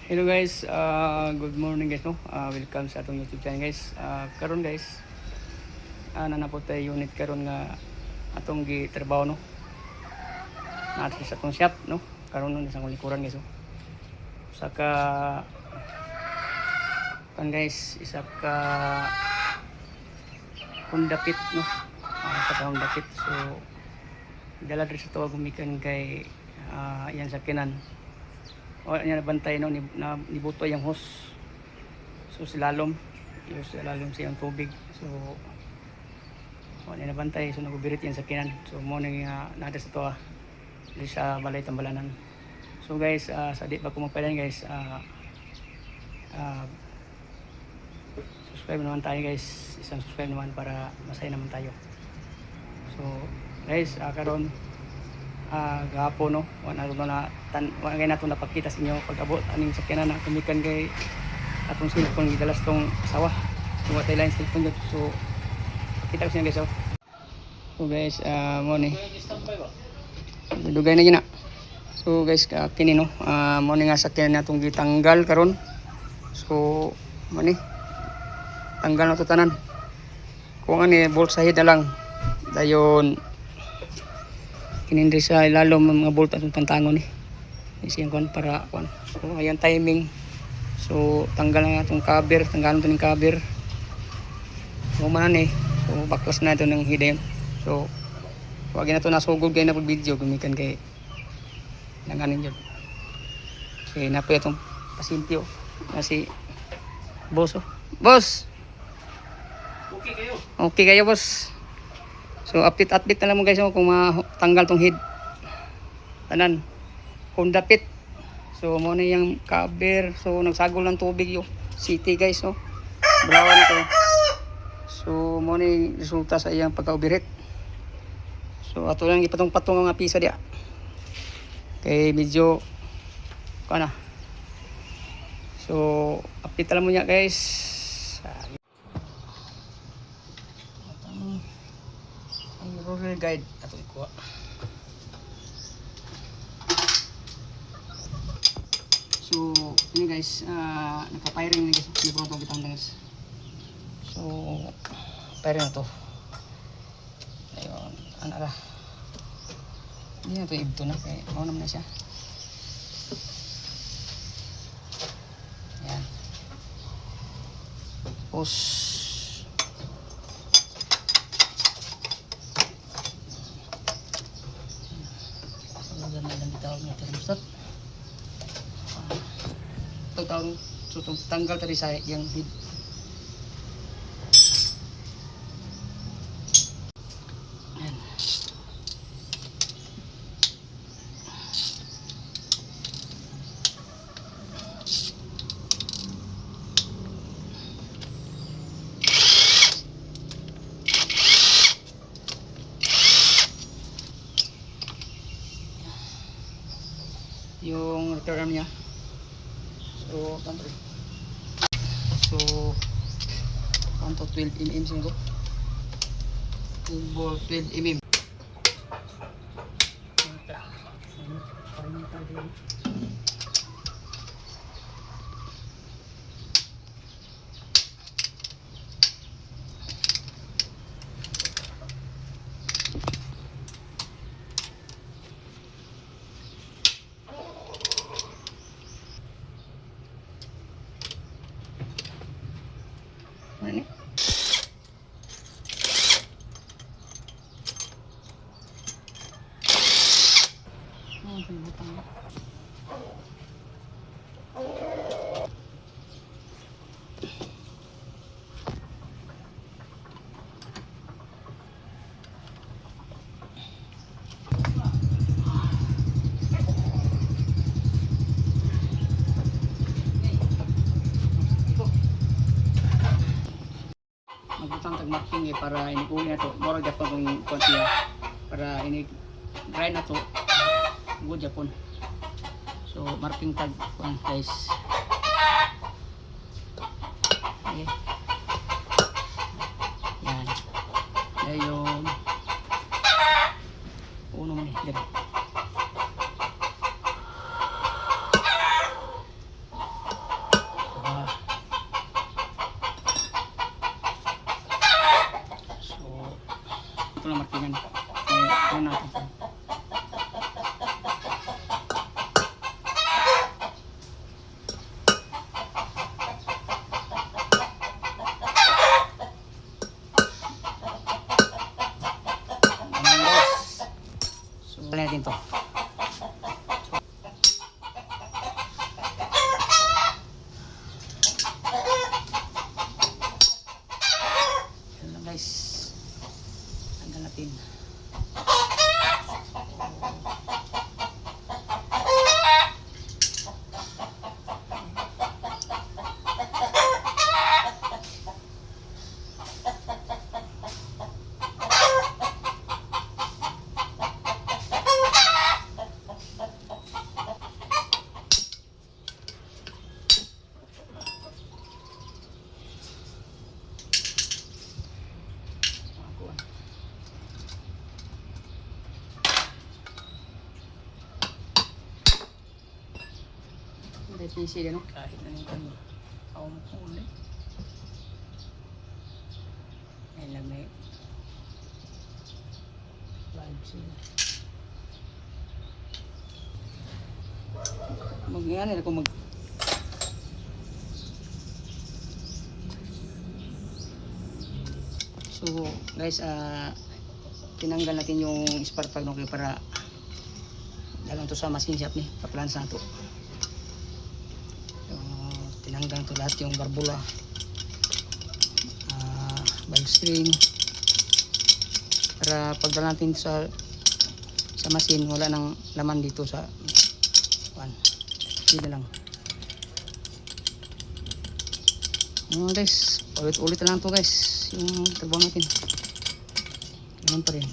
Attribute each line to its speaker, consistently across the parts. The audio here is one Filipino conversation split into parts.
Speaker 1: Hello guys, good morning guys no. Welcome sa atong YouTube channel guys. Karon guys, nanapot tayo unit karon nga atong gitrabaho no. Nato sa atong shop no. Karon no sa likuran guys. Saka kan guys, isa ka Honda Fit no. Sa Honda Fit. So dala diri sa tuwa gumikan kay yan sa kinan. Wala niya nabantay no, nibuto yung hose. So silalom siyang tubig. So wala niya nabantay, so nagubirit yan sa kinan. So mo nang nada sa to di sa balay tambalanan. So guys, sa di pa ko magpalan guys, subscribe naman tayo guys. Isang subscribe naman para masaya naman tayo. So guys, karon gahapon no, wala nato napakita sa inyo pag-abot aning sakyanan na kumikan kay atong cellphone gidalas tong asawa. So what line cellphone dito. So kita ko sa inyo guys. So guys, mo ni dugay na gina. So guys, kini no, mo ni nga sakyanan natong gitanggal karon. So mo ni tanggal na to tanan. Kung ani bolt sahid na lang dayon kinindri sa ilalom mga bolt atong pantangon ni siyang kon para kon. So ayan timing. So tanggal na atong cover, tanggalan to ning cover. So man ni, so baklas na ito ng hidden. So wag na to nasugod kay na pag video gumikan kay nanganin jud. Okay, napoy atong pasinti na si boss. Boss. Okay kayo boss. So update na lang mo guys kung matanggal tong head. Tanan. Honda Fit. So mo na yung cover. So nagsagol ng tubig yung city guys no. Brawa na to. So mo na yung resulta sa iyang pagka-overheat. So ato lang ipatong-patong ang pisa dia. Kay medyo kana. So update lang mo niya guys. Roller guide ato ikuha. So ini guys, naka-firing ni guys. Hindi po itong bitang guys. So firing na to. Ayun, ano hindi na to ibto na kaya ako naman na siya. Ayan. Tapos thermostat. So tanggal tadi sa yang head. Ayan. Yung return arm niya. So, country. So, kanto 12 mm siguro. Ball 12 mm. Ini. Magbutang tag marking para ini uli na to. Mora Japon kung konsiya para ini grind na to. Good Japon. So marking tag guys. Okay. Yan. Ayun. Uno man eh. Tingnan. Tingnan natin. So, tala natin to. Yan lang guys. Tanggal natin. May PC din, no? Kahit na yung kanya. Ako mo kung ulit. Ayun lang may valve sila. Mag-ano na kung mag... So guys, tinanggal natin yung spark plug no, para dalang to sa machine shop ni, paplans na to. Tinanggal to lahat yung barbula, valve string, para pagdala natin sa machine wala nang laman dito sa hindi na lang. Guys, ulit-ulit na lang to guys yung trabaho natin, ganun pa rin.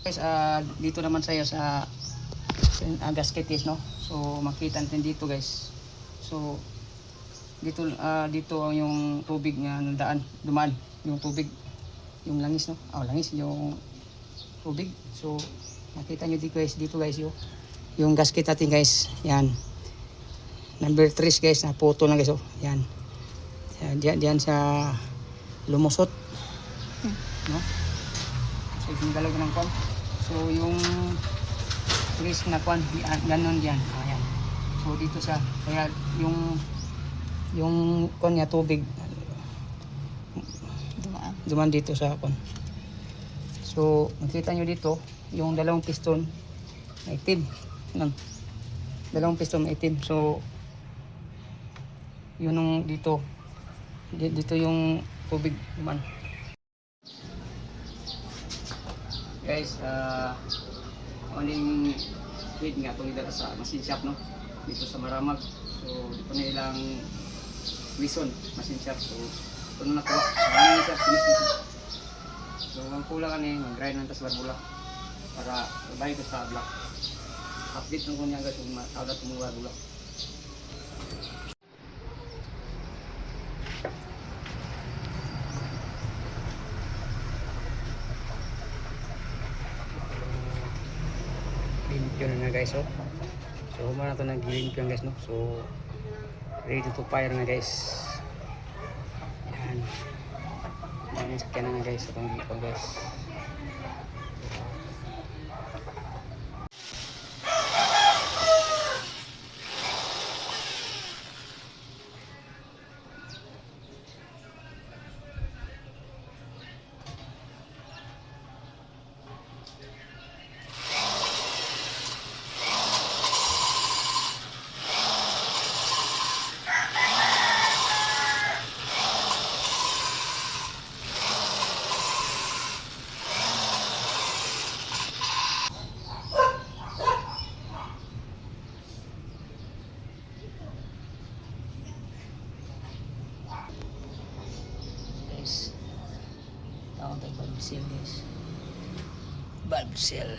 Speaker 1: Guys, dito naman sa'yo sa gasket is, no? So makita natin dito guys. So dito yung tubig nga dumaan yung tubig, yung langis, no? Langis yung tubig. So nakita nyo dito guys yung gasket natin guys. Yan. Number 3 guys, na photo lang guys, oh. Yan. Diyan sa lumusot. No? So yung galaw ng kwan. So yung trees na kwan, ganon diyan. Ayan. So dito sa kaya yung kwan niya tubig dumaan dito sa kwan. So makita nyo dito yung dalawang piston na itim. Dalawang piston na itim. So yun yung dito yung tubig dumaan. Guys, oning feed nga itong idala sa machine shop, no? Dito sa Maramag. So dito na ilang wison machine shop. So ito na nakuha. Machine shop finish na. So ang kulang kan mag-grind ng tas barbula para balik ko sa block. Update ng kunya guys kung agad mo barbula. Limpyo na guys, oh. So humana to naglimpyo guys, no? So ready to fire na guys. Yan. Yan sakyan na guys, itong dito guys. Tawag tayo valve seal guys. Valve seal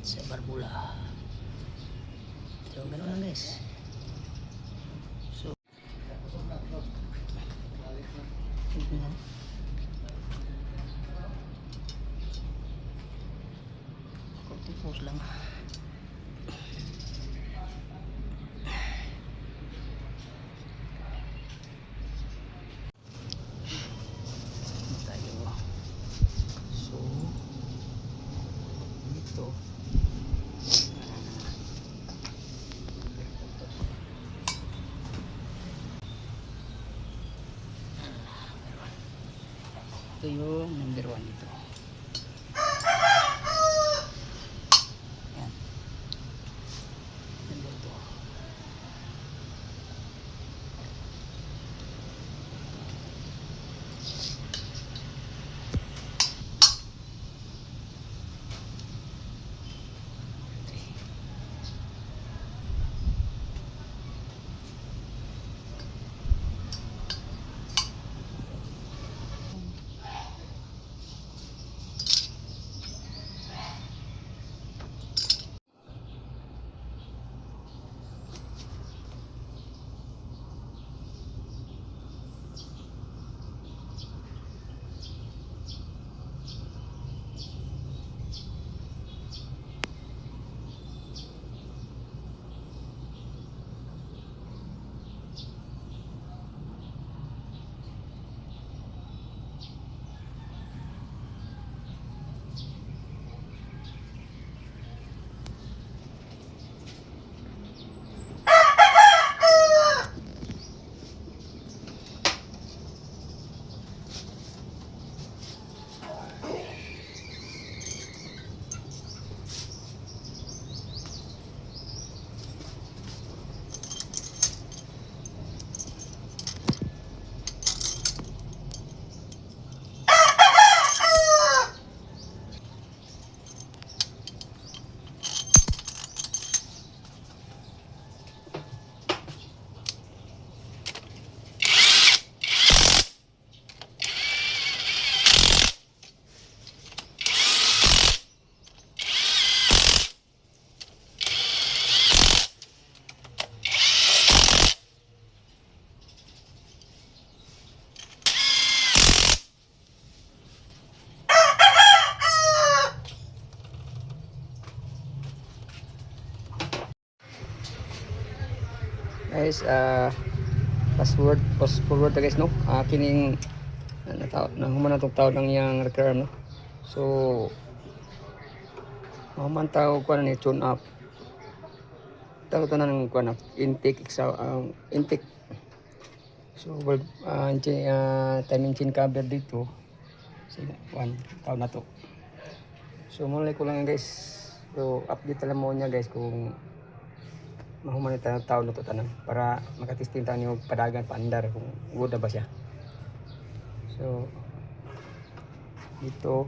Speaker 1: sa barbula. So ganoon lang guys. So konti pause lang. ito yung number 1 dito. Yan. Number 2. Guys, fast forward na guys, no? Kining nahuman na itong tawag ng iyang recurve, no? So mahuman tawag ko na ni tune up. Tawag ito na ng kuha na intake, intake. So timing chain cover dito. So tawag na to. So mulai ko lang yan guys. So update lang mo niya guys kung mahuman ito tawag na to tanan para makatesting tayo yung padagan paandar kung good na ba siya. So dito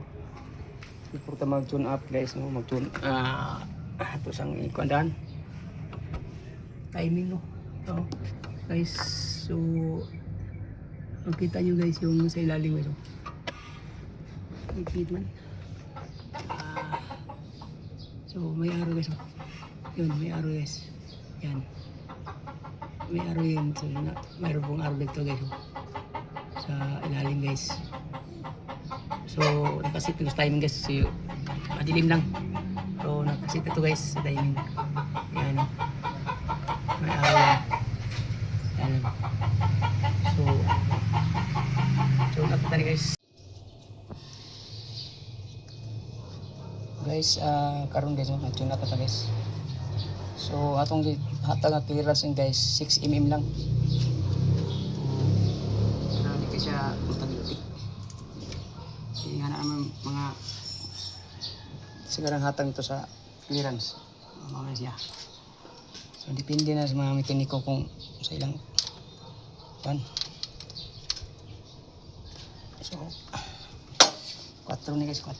Speaker 1: ito mag-tune up guys, no? Mag-tune ito sang ikuandahan timing, no? Ito guys, so makita nyo guys yung sa ilalim ito ipit man. So may araw guys, yun may araw guys, yan may araw yun. So mayroon pong araw dito guys, sa ilalim guys. So nakasit yung timing guys, so madilim lang. So nakasit ito guys sa timing. Yan, may araw yan. Yan. So nakita ni guys. Guys, karon guys, nag-tune up ta guys. So atong hatag nga clearance guys 6 mm lang. Hindi siya matagitik. Kaya nga naman mga sigarang hatag ito sa clearance. Mamaya siya. So depende na sa mga mekaniko kung sa ilang pan. So 4 ni guys, 4.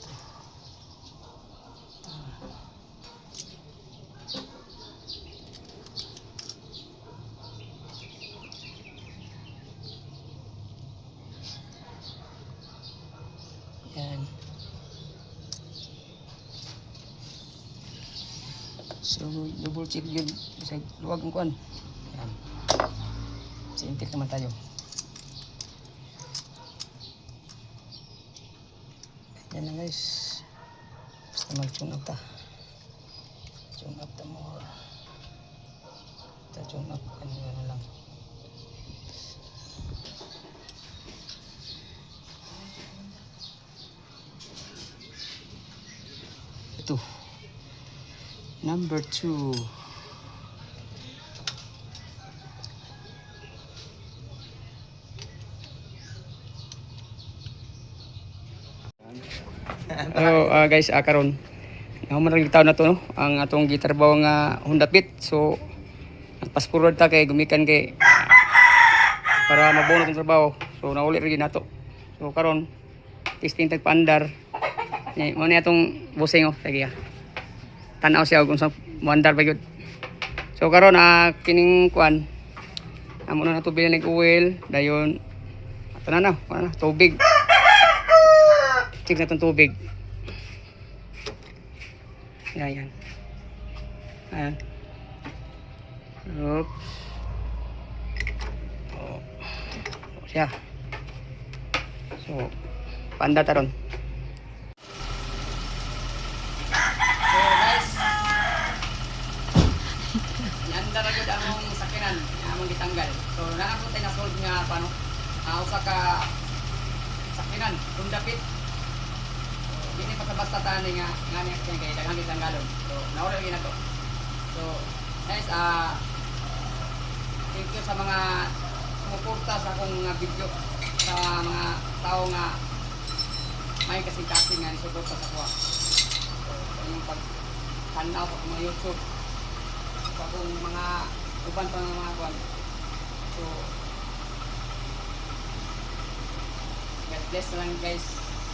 Speaker 1: Yan. So double check yun sa luwag ng kuan. Yan. Sa intake naman tayo. Yan lang guys. Basta mag-tune up ta. Tune up ta more. Tune up ano lang. Ito. Number 2. So guys, karon naman rin taon na to no, ang atong gitarbaho nga Honda Fit. So nagpas forward ta kay gumikan kay para mabuo na itong trabaho. So nauli rin nato. So karon testing tag paandar. Mo ni atong busing sige. Tanaw siya kung sa muandar ba gyud. So karon kining kuan amo na nato bilhin ng oil dayon tanan na tubig. Check na itong tubig. Yan. Ayan. Oops. Oh. Siya. So, panda taron. So guys, yanda ra gyud among sakinan, among gitanggal. So naabot tay na solve nga paano? Usa ka sakinan, Honda Fit. Dili pa sa basta tani nga ngani kay daghang gitanggalon. So naula gyud nato. So guys, thank you sa mga sumuporta sa akong video, sa mga tao nga may kasing-kasing nga nisuporta sa kuha. So yung pag-tanaw sa mga YouTube, sa akong mga uban pa mga kuhan. So God bless na lang guys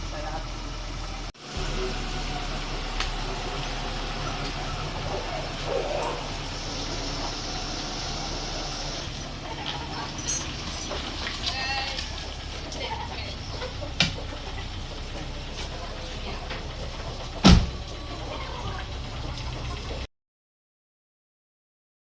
Speaker 1: sa lahat.